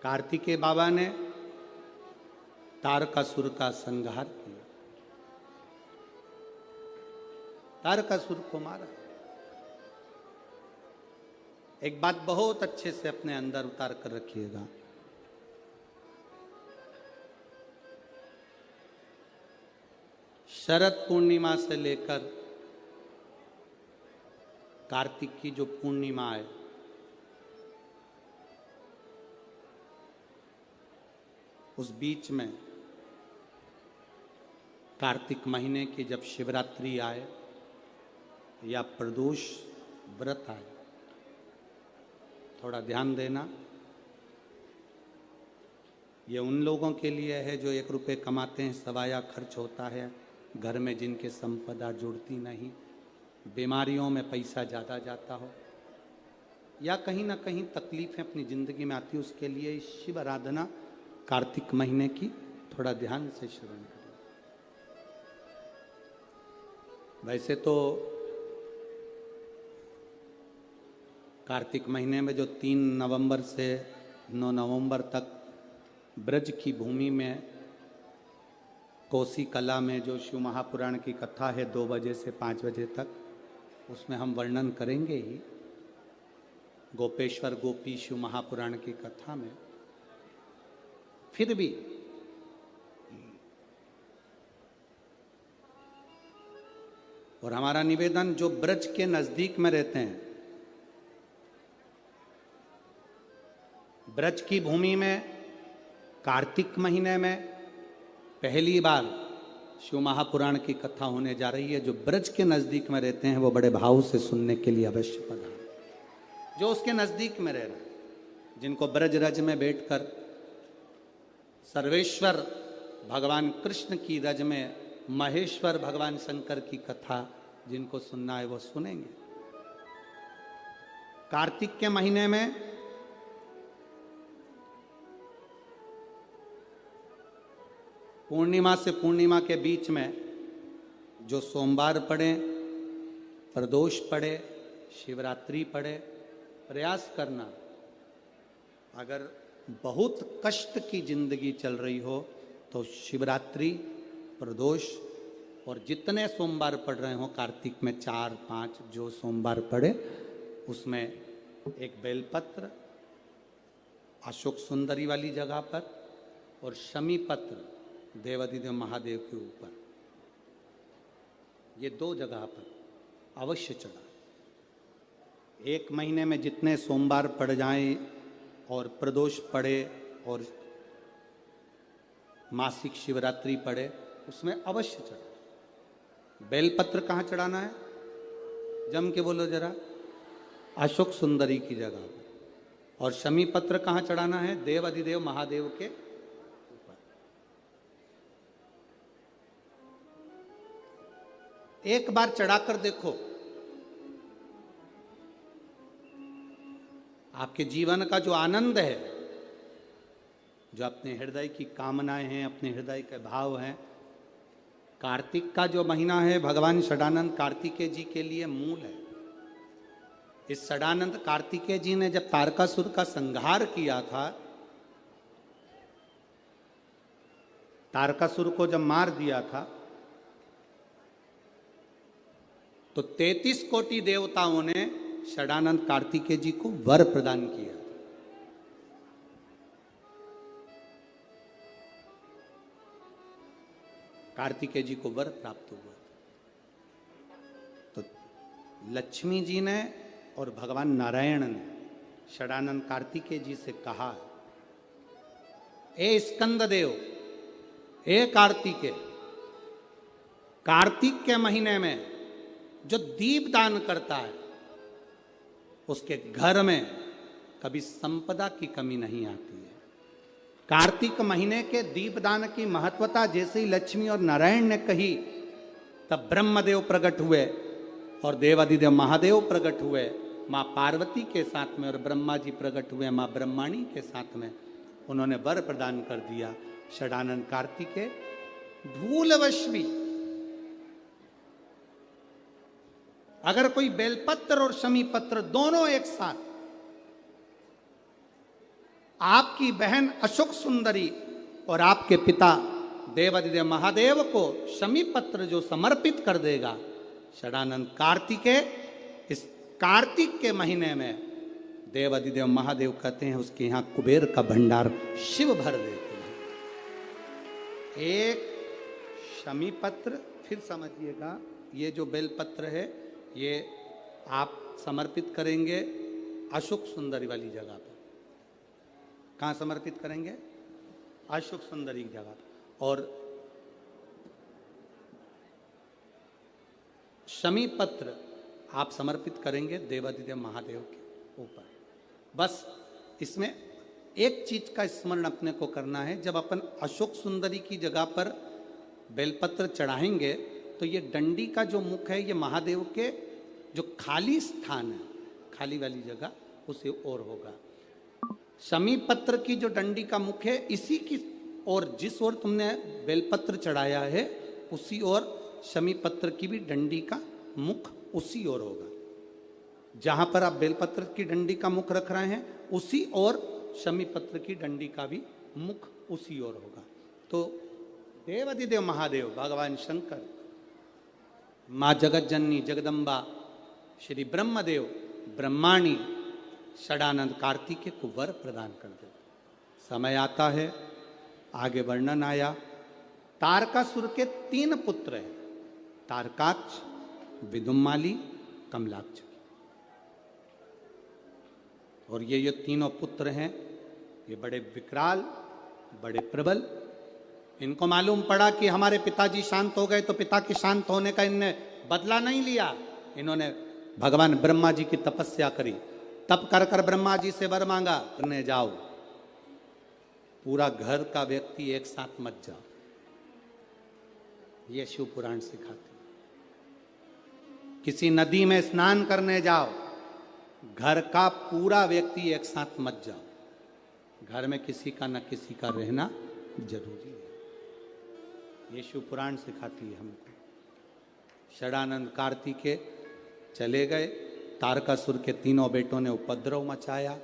कार्तिकेय बाबा ने तारकासुर का संहार किया, तारकासुर को मारा। एक बात बहुत अच्छे से अपने अंदर उतार कर रखिएगा, शरद पूर्णिमा से लेकर कार्तिक की जो पूर्णिमा है, उस बीच में कार्तिक महीने की जब शिवरात्रि आए या प्रदोष व्रत आए, थोड़ा ध्यान देना। ये उन लोगों के लिए है जो 1 रुपये कमाते हैं, सवाया खर्च होता है, घर में जिनके संपदा जुड़ती नहीं, बीमारियों में पैसा ज़्यादा जाता हो, या कहीं ना कहीं तकलीफें अपनी ज़िंदगी में आती, उसके लिए शिव आराधना कार्तिक महीने की थोड़ा ध्यान से श्रवण करें। वैसे तो कार्तिक महीने में जो 3 नवंबर से 9 नवंबर तक ब्रज की भूमि में कोसी कला में जो शिव महापुराण की कथा है 2 बजे से 5 बजे तक, उसमें हम वर्णन करेंगे ही गोपेश्वर गोपी शिव महापुराण की कथा में। फिर भी और हमारा निवेदन, जो ब्रज के नजदीक में रहते हैं, ब्रज की भूमि में कार्तिक महीने में पहली बार शिव महापुराण की कथा होने जा रही है। जो ब्रज के नजदीक में रहते हैं वो बड़े भाव से सुनने के लिए अवश्य पधारें। जो उसके नजदीक में रह रहे हैं, जिनको ब्रज रज में बैठकर सर्वेश्वर भगवान कृष्ण की रज में महेश्वर भगवान शंकर की कथा जिनको सुनना है वो सुनेंगे। कार्तिक के महीने में पूर्णिमा से पूर्णिमा के बीच में जो सोमवार पड़े, प्रदोष पड़े, शिवरात्रि पड़े, प्रयास करना, अगर बहुत कष्ट की जिंदगी चल रही हो तो शिवरात्रि, प्रदोष और जितने सोमवार पड़ रहे हो कार्तिक में 4-5 जो सोमवार पड़े, उसमें एक बेलपत्र अशोक सुंदरी वाली जगह पर और शमी पत्र देवाधिदेव महादेव के ऊपर, ये 2 जगह पर अवश्य चढ़ा। 1 महीने में जितने सोमवार पड़ जाएं और प्रदोष पड़े और मासिक शिवरात्रि पड़े, उसमें अवश्य चढ़ा। बेलपत्र कहाँ चढ़ाना है? जम के बोलो जरा। अशोक सुंदरी की जगह पर। और शमी पत्र कहाँ चढ़ाना है? देव अधिदेव महादेव के ऊपर। एक बार चढ़ाकर देखो, आपके जीवन का जो आनंद है, जो अपने हृदय की कामनाएं हैं, अपने हृदय के भाव हैं, कार्तिक का जो महीना है भगवान षडानंद कार्तिकेय जी के लिए मूल है। इस षडानंद कार्तिकेय जी ने जब तारकासुर का संहार किया था, तारकासुर को जब मार दिया था, तो 33 कोटि देवताओं ने षडानंद कार्तिकेय जी को वर प्रदान किया। कार्तिकेय जी को वर प्राप्त हुआ। तो लक्ष्मी जी ने और भगवान नारायण ने षडानंद कार्तिकेय जी से कहा, ए स्कंद देव, ए कार्तिकेय, कार्तिक के महीने में जो दीप दान करता है उसके घर में कभी संपदा की कमी नहीं आती है। कार्तिक महीने के दीपदान की महत्वता जैसे ही लक्ष्मी और नारायण ने कही, तब ब्रह्मदेव प्रकट हुए और देवाधिदेव महादेव प्रकट हुए माँ पार्वती के साथ में, और ब्रह्मा जी प्रकट हुए माँ ब्रह्माणी के साथ में। उन्होंने वर प्रदान कर दिया। षडानंद कार्तिकेय भूलवश भी अगर कोई बेलपत्र और शमी पत्र दोनों एक साथ आपकी बहन अशोक सुंदरी और आपके पिता देवादिदेव महादेव को शमी पत्र जो समर्पित कर देगा, षडानंद कार्तिकेय, इस कार्तिक के महीने में देवादिदेव महादेव कहते हैं उसके यहाँ कुबेर का भंडार शिव भर देते हैं। एक शमी पत्र, फिर समझिएगा, ये जो बेलपत्र है ये आप समर्पित करेंगे अशोक सुंदरी वाली जगह पर। कहाँ समर्पित करेंगे? अशोक सुंदरी की जगह पर। और शमी पत्र आप समर्पित करेंगे देवादिदेव महादेव के ऊपर। बस इसमें एक चीज का स्मरण अपने को करना है, जब अपन अशोक सुंदरी की जगह पर बेलपत्र चढ़ाएंगे तो ये डंडी का जो मुख है ये महादेव के जो खाली स्थान है, खाली वाली जगह, उसे ओर होगा। शमी पत्र की जो डंडी का मुख है इसी की ओर, जिस ओर तुमने बेलपत्र चढ़ाया है उसी ओर शमी पत्र की भी डंडी का मुख उसी ओर होगा। जहां पर आप बेलपत्र की डंडी का मुख रख रहे हैं उसी ओर शमी पत्र की डंडी का भी मुख उसी ओर होगा। तो देवादिदेव महादेव भगवान शंकर, माँ जगत जननी जगदम्बा, श्री ब्रह्मदेव ब्रह्माणी षडानंद कार्तिकेय को वर प्रदान कर देते। समय आता है, आगे वर्णन आया, तारकासुर के 3 पुत्र हैं, तारकाक्ष, विदुम्माली, कमलाक्ष। और ये तीनों पुत्र हैं, ये बड़े विकराल, बड़े प्रबल। इनको मालूम पड़ा कि हमारे पिताजी शांत हो गए तो पिता के शांत होने का इनने बदला नहीं लिया। इन्होंने भगवान ब्रह्मा जी की तपस्या करी, तप कर कर ब्रह्मा जी से वर मांगा, करने जाओ पूरा घर का व्यक्ति एक साथ मत जाओ। ये शिव पुराण सिखाते। किसी नदी में स्नान करने जाओ, घर का पूरा व्यक्ति एक साथ मत जाओ। घर में किसी का न किसी का रहना जरूरी है। ये शिव पुराण सिखाती है हमको। षडानंद कार्तिकेय चले गए, तारकासुर के 3 बेटों ने उपद्रव मचाया।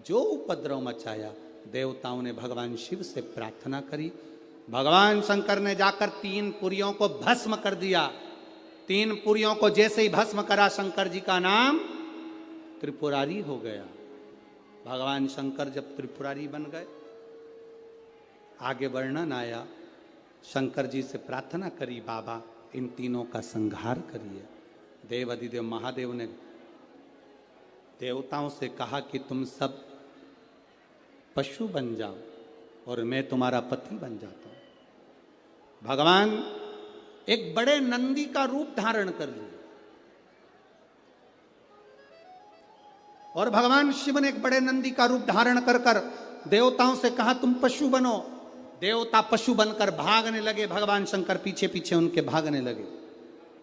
जो उपद्रव मचाया, देवताओं ने भगवान शिव से प्रार्थना करी। भगवान शंकर ने जाकर 3 पुरियों को भस्म कर दिया। 3 पुरियों को जैसे ही भस्म करा, शंकर जी का नाम त्रिपुरारी हो गया। भगवान शंकर जब त्रिपुरारी बन गए, आगे वर्णन आया, शंकर जी से प्रार्थना करी, बाबा इन तीनों का संहार करिए। देवादिदेव महादेव ने देवताओं से कहा कि तुम सब पशु बन जाओ और मैं तुम्हारा पति बन जाता हूं। भगवान एक बड़े नंदी का रूप धारण कर लिए और भगवान शिव ने एक बड़े नंदी का रूप धारण कर कर देवताओं से कहा तुम पशु बनो। देवता पशु बनकर भागने लगे, भगवान शंकर पीछे पीछे उनके भागने लगे।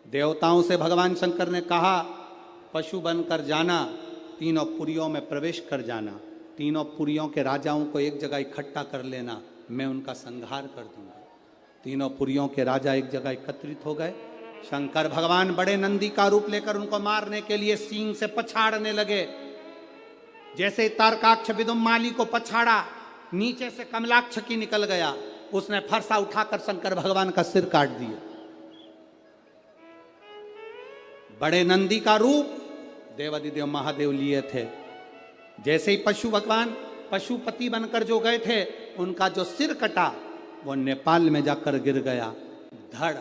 देवताओं से भगवान शंकर ने कहा पशु बनकर जाना, 3 पुरियों में प्रवेश कर जाना, 3 पुरियों के राजाओं को एक जगह इकट्ठा कर लेना, मैं उनका संहार कर दूंगा। 3 पुरियों के राजा एक जगह एकत्रित हो गए। शंकर भगवान बड़े नंदी का रूप लेकर उनको मारने के लिए सींग से पछाड़ने लगे। जैसे तारकाक्ष विदुम्माली को पछाड़ा, नीचे से कमलाक्ष की निकल गया, उसने फरसा उठाकर शंकर भगवान का सिर काट दिया। बड़े नंदी का रूप देवादिदेव महादेव लिए थे। जैसे ही पशु भगवान पशुपति बनकर जो गए थे, उनका जो सिर कटा वो नेपाल में जाकर गिर गया, धड़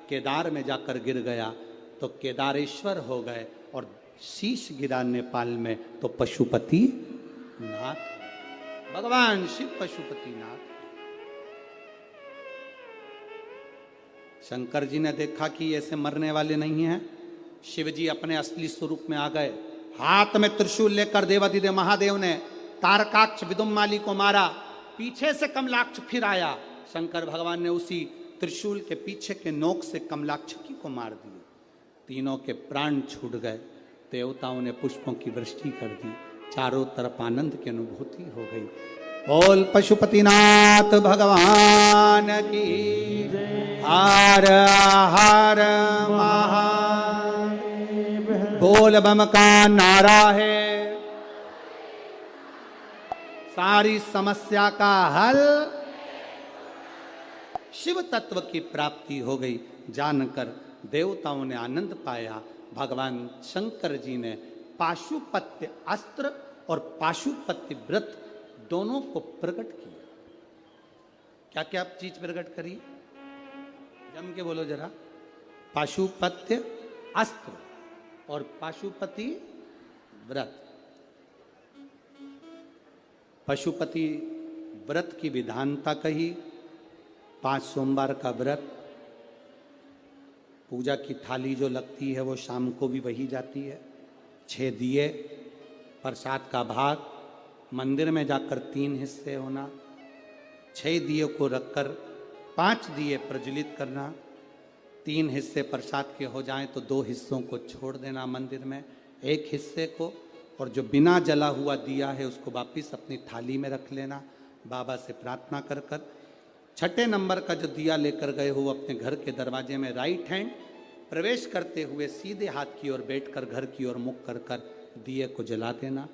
केदार में जाकर गिर गया तो केदारेश्वर हो गए, और शीश गिरा नेपाल में तो पशुपति नाथ, भगवान शिव पशुपति नाथ। शंकर जी ने देखा कि ऐसे मरने वाले नहीं हैं। शिव जी अपने असली स्वरूप में आ गए। हाथ में त्रिशूल लेकर देवादिदेव महादेव ने तारकाक्ष विदुम्माली को मारा। पीछे से कमलाक्ष फिर आया। शंकर भगवान ने उसी त्रिशूल के पीछे के नोक से कमलाक्षकी को मार दिया। तीनों के प्राण छूट गए। देवताओं ने पुष्पों की वृष्टि कर दी। चारों तरफ आनंद की अनुभूति हो गई। बोल पशुपतिनाथ भगवान की। हर हर महादेव। बोल बम का नारा है। सारी समस्या का हल, शिव तत्व की प्राप्ति हो गई। जानकर देवताओं ने आनंद पाया। भगवान शंकर जी ने पाशुपत्य अस्त्र और पाशुपत्य व्रत दोनों को प्रकट किया। क्या क्या चीज प्रकट करी? जम के बोलो जरा। पाशुपत्य अस्त्र और पाशुपति व्रत। पशुपति व्रत की विधानता कही। 5 सोमवार का व्रत, पूजा की थाली जो लगती है वो शाम को भी वही जाती है। 6 दिए, प्रसाद का भाग, मंदिर में जाकर 3 हिस्से होना, 6 दिए को रखकर 5 दिए प्रज्वलित करना, 3 हिस्से प्रसाद के हो जाएं तो 2 हिस्सों को छोड़ देना मंदिर में, 1 हिस्से को, और जो बिना जला हुआ दिया है उसको वापिस अपनी थाली में रख लेना। बाबा से प्रार्थना कर कर 6ठे नंबर का जो दिया लेकर गए हो अपने घर के दरवाजे में राइट हैंड प्रवेश करते हुए सीधे हाथ की ओर बैठकर घर की ओर मुख कर कर दिए को जला देना।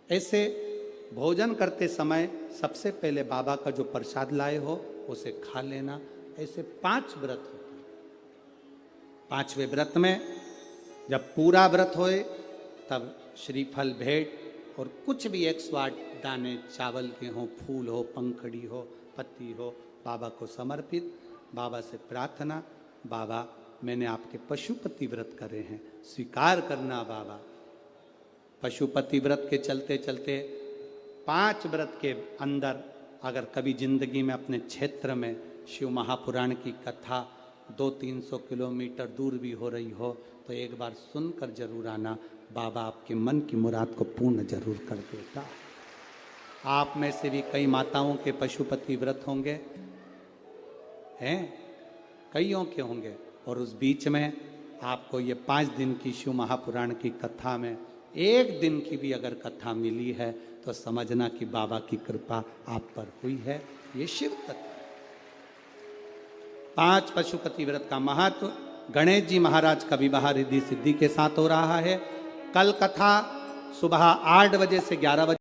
ऐसे भोजन करते समय सबसे पहले बाबा का जो प्रसाद लाए हो उसे खा लेना। ऐसे 5 व्रत होते हैं। 5वें व्रत में जब पूरा व्रत होए तब श्रीफल भेंट और कुछ भी 108 दाने चावल के हों, फूल हो, पंखड़ी हो, पत्ती हो, बाबा को समर्पित। बाबा से प्रार्थना, बाबा मैंने आपके पशुपति व्रत करे हैं, स्वीकार करना बाबा। पशुपति व्रत के चलते चलते 5 व्रत के अंदर अगर कभी जिंदगी में अपने क्षेत्र में शिव महापुराण की कथा 200-300 किलोमीटर दूर भी हो रही हो तो एक बार सुनकर जरूर आना। बाबा आपके मन की मुराद को पूर्ण जरूर कर देता। आप में से भी कई माताओं के पशुपति व्रत होंगे, हैं, कईयों के होंगे, और उस बीच में आपको ये 5 दिन की शिव महापुराण की कथा में 1 दिन की भी अगर कथा मिली है तो समझना कि बाबा की कृपा आप पर हुई है। ये शिव तत्व। 5 पशुपति व्रत का महत्व। गणेश जी महाराज का विवाह रिद्धि सिद्धि के साथ हो रहा है। कल कथा सुबह 8 बजे से 11 बजे